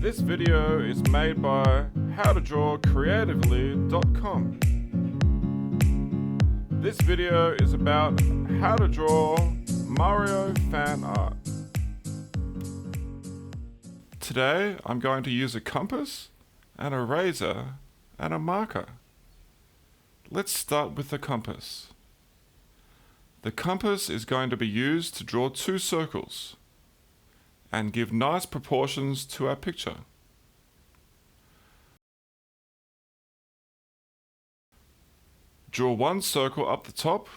This video is made by howtodrawcreatively.com. This video is about how to draw Mario fan art. Today I'm going to use a compass, an eraser and a marker. Let's start with the compass. The compass is going to be used to draw two circles and give nice proportions to our picture. Draw one circle up the top.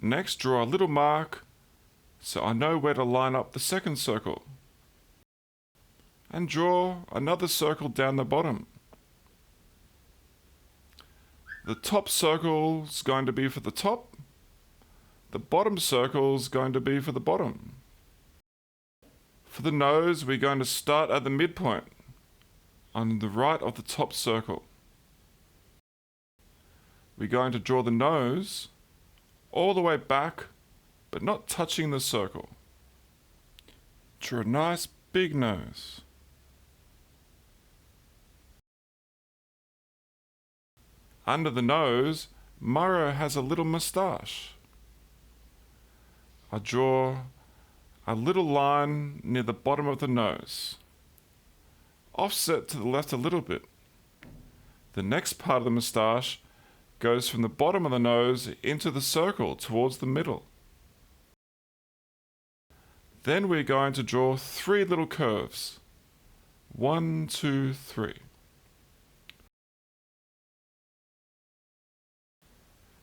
Next, draw a little mark so I know where to line up the second circle. And draw another circle down the bottom. The top circle is going to be for the top. The bottom circle is going to be for the bottom. For the nose, we're going to start at the midpoint, on the right of the top circle. We're going to draw the nose all the way back, but not touching the circle. Draw a nice big nose. Under the nose, Mario has a little moustache. I draw a little line near the bottom of the nose. Offset to the left a little bit. The next part of the moustache goes from the bottom of the nose into the circle towards the middle. Then we're going to draw three little curves. 1, 2, 3.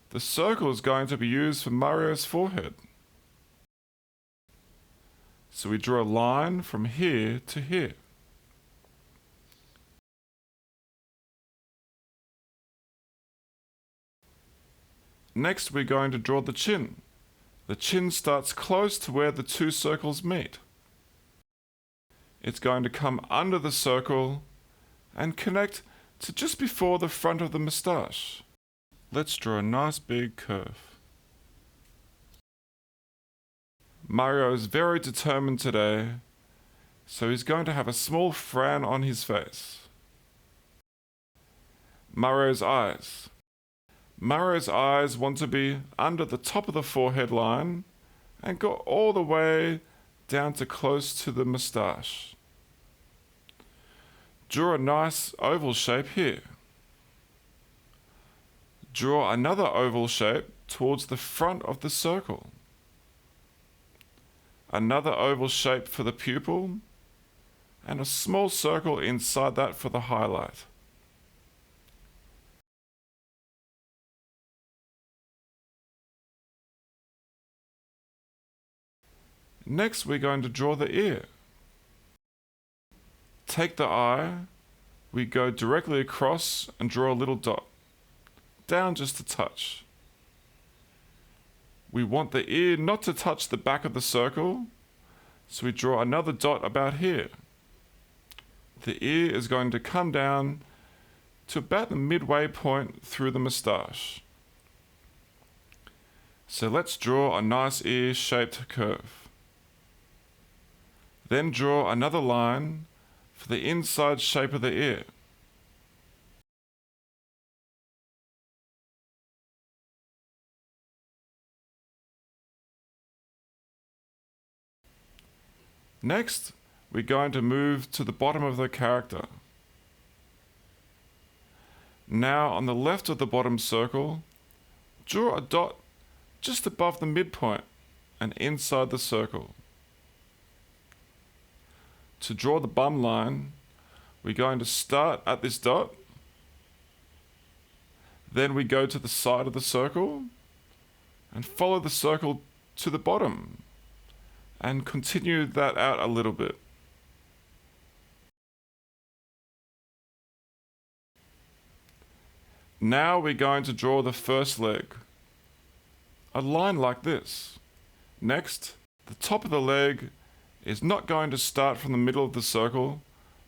The circle is going to be used for Mario's forehead. So we draw a line from here to here. Next, we're going to draw the chin. The chin starts close to where the two circles meet. It's going to come under the circle and connect to just before the front of the moustache. Let's draw a nice big curve. Mario is very determined today, so he's going to have a small frown on his face. Mario's eyes. Mario's eyes want to be under the top of the forehead line and go all the way down to close to the moustache. Draw a nice oval shape here. Draw another oval shape towards the front of the circle. Another oval shape for the pupil, and a small circle inside that for the highlight. Next, we're going to draw the ear. Take the eye, we go directly across and draw a little dot, down just a touch. We want the ear not to touch the back of the circle, so we draw another dot about here. The ear is going to come down to about the midway point through the moustache. So let's draw a nice ear-shaped curve. Then draw another line for the inside shape of the ear. Next, we're going to move to the bottom of the character. Now, on the left of the bottom circle, draw a dot just above the midpoint and inside the circle. To draw the bum line, we're going to start at this dot. Then we go to the side of the circle and follow the circle to the bottom. And continue that out a little bit. Now we're going to draw the first leg. A line like this. Next, the top of the leg is not going to start from the middle of the circle,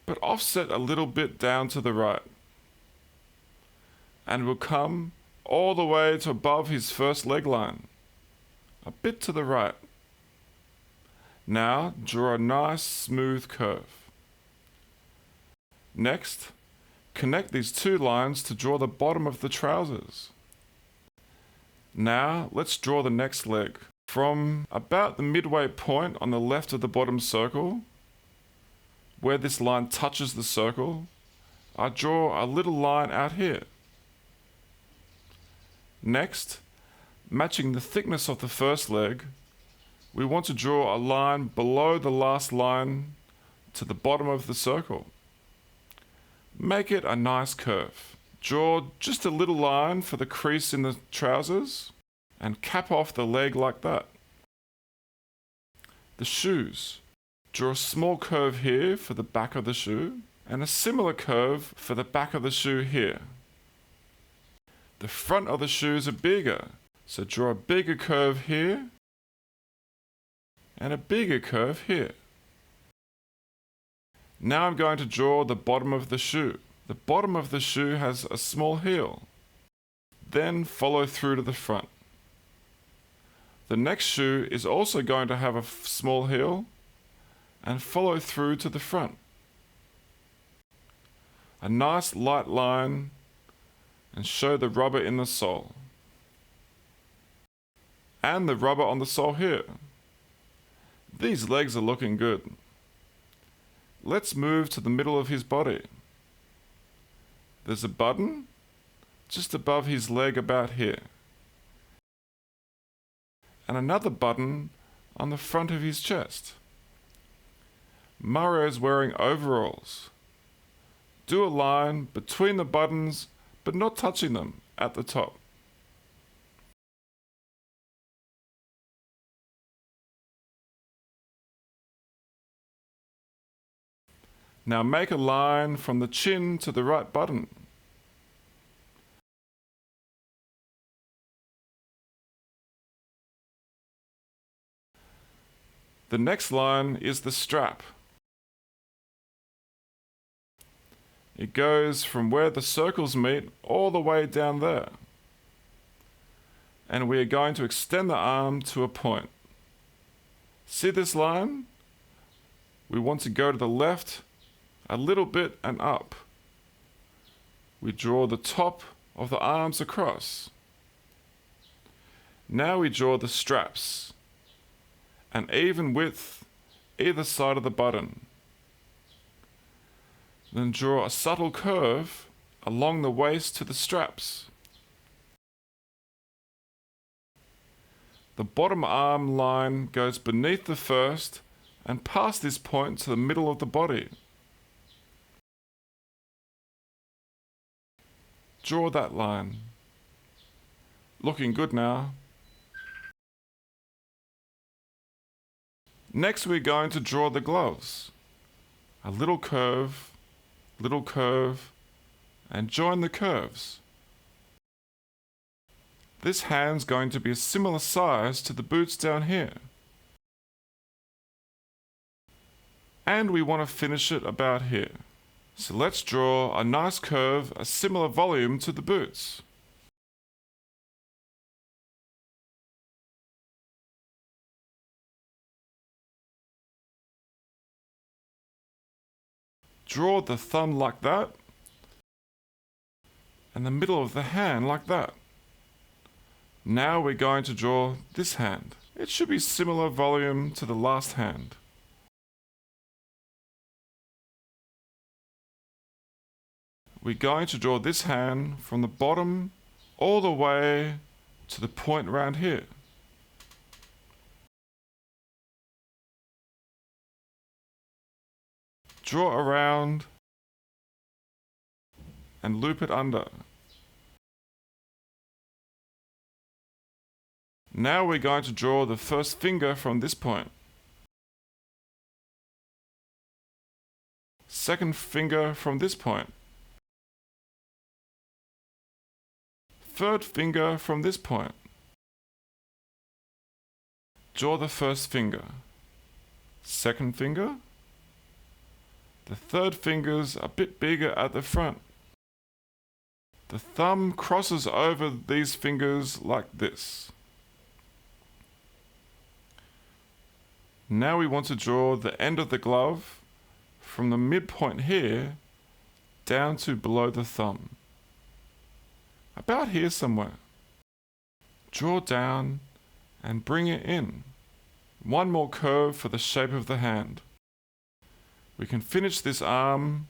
but offset a little bit down to the right. And will come all the way to above his first leg line. A bit to the right. Now draw a nice smooth curve. Next, connect these two lines to draw the bottom of the trousers. Now let's draw the next leg. From about the midway point on the left of the bottom circle, where this line touches the circle, I draw a little line out here. Next, matching the thickness of the first leg, we want to draw a line below the last line to the bottom of the circle. Make it a nice curve. Draw just a little line for the crease in the trousers and cap off the leg like that. The shoes. Draw a small curve here for the back of the shoe and a similar curve for the back of the shoe here. The front of the shoes are bigger, so draw a bigger curve here and a bigger curve here. Now I'm going to draw the bottom of the shoe. The bottom of the shoe has a small heel. Then follow through to the front. The next shoe is also going to have a small heel and follow through to the front. A nice light line and show the rubber in the sole. And the rubber on the sole here. These legs are looking good. Let's move to the middle of his body. There's a button just above his leg about here. And another button on the front of his chest. Mario's wearing overalls. Do a line between the buttons, but not touching them at the top. Now make a line from the chin to the right button. The next line is the strap. It goes from where the circles meet all the way down there. And we are going to extend the arm to a point. See this line? We want to go to the left a little bit and up. We draw the top of the arms across. Now we draw the straps, an even width either side of the button. Then draw a subtle curve along the waist to the straps. The bottom arm line goes beneath the first and past this point to the middle of the body. Draw that line. Looking good now. Next we're going to draw the gloves. A little curve, and join the curves. This hand's going to be a similar size to the boots down here. And we want to finish it about here. So let's draw a nice curve, a similar volume to the boots. Draw the thumb like that, and the middle of the hand like that. Now we're going to draw this hand. It should be similar volume to the last hand. We're going to draw this hand from the bottom all the way to the point around here. Draw around and loop it under. Now we're going to draw the first finger from this point. Second finger from this point. Third finger from this point. Draw the first finger. Second finger. The third finger's a bit bigger at the front. The thumb crosses over these fingers like this. Now we want to draw the end of the glove from the midpoint here down to below the thumb. About here somewhere. Draw down and bring it in. One more curve for the shape of the hand. We can finish this arm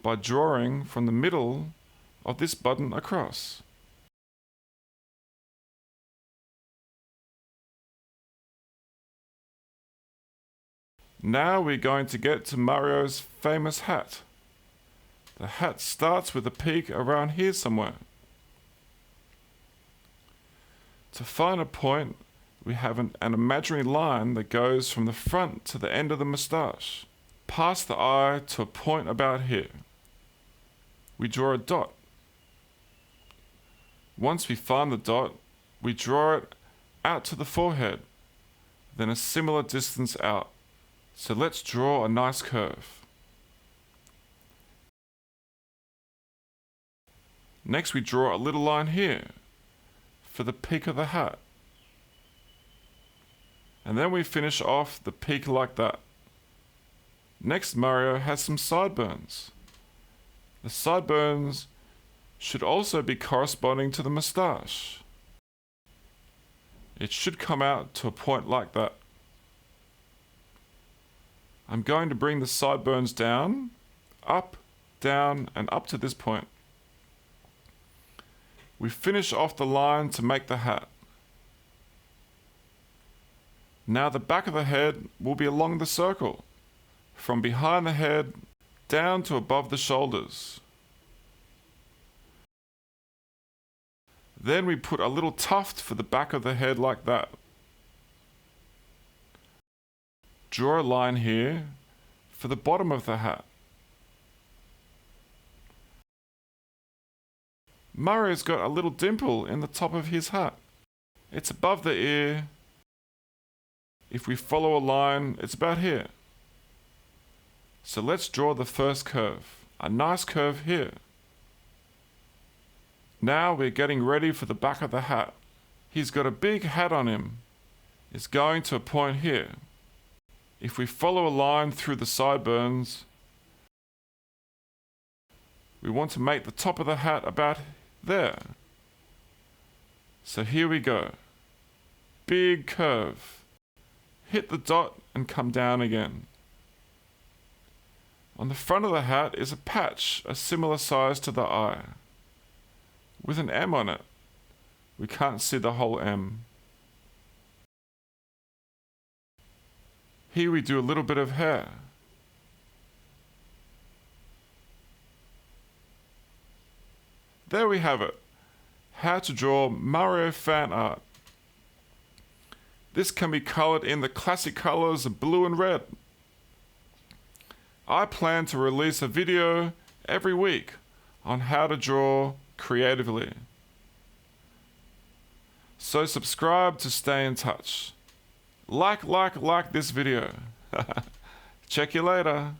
by drawing from the middle of this button across. Now we're going to get to Mario's famous hat. The hat starts with a peak around here somewhere. To find a point, we have an imaginary line that goes from the front to the end of the moustache, past the eye to a point about here. We draw a dot. Once we find the dot, we draw it out to the forehead, then a similar distance out. So let's draw a nice curve. Next we draw a little line here for the peak of the hat. And then we finish off the peak like that. Next, Mario has some sideburns. The sideburns should also be corresponding to the moustache. It should come out to a point like that. I'm going to bring the sideburns down, up, down, and up to this point. We finish off the line to make the hat. Now the back of the head will be along the circle, from behind the head down to above the shoulders. Then we put a little tuft for the back of the head like that. Draw a line here for the bottom of the hat. Mario's got a little dimple in the top of his hat. It's above the ear. If we follow a line, it's about here. So let's draw the first curve. A nice curve here. Now we're getting ready for the back of the hat. He's got a big hat on him. It's going to a point here. If we follow a line through the sideburns, we want to make the top of the hat about there. So here we go. Big curve. Hit the dot and come down again. On the front of the hat is a patch, a similar size to the eye, with an M on it. We can't see the whole M. Here we do a little bit of hair. There we have it. How to draw Mario fan art. This can be colored in the classic colors of blue and red. I plan to release a video every week on how to draw creatively. So subscribe to stay in touch. Like this video. Check you later.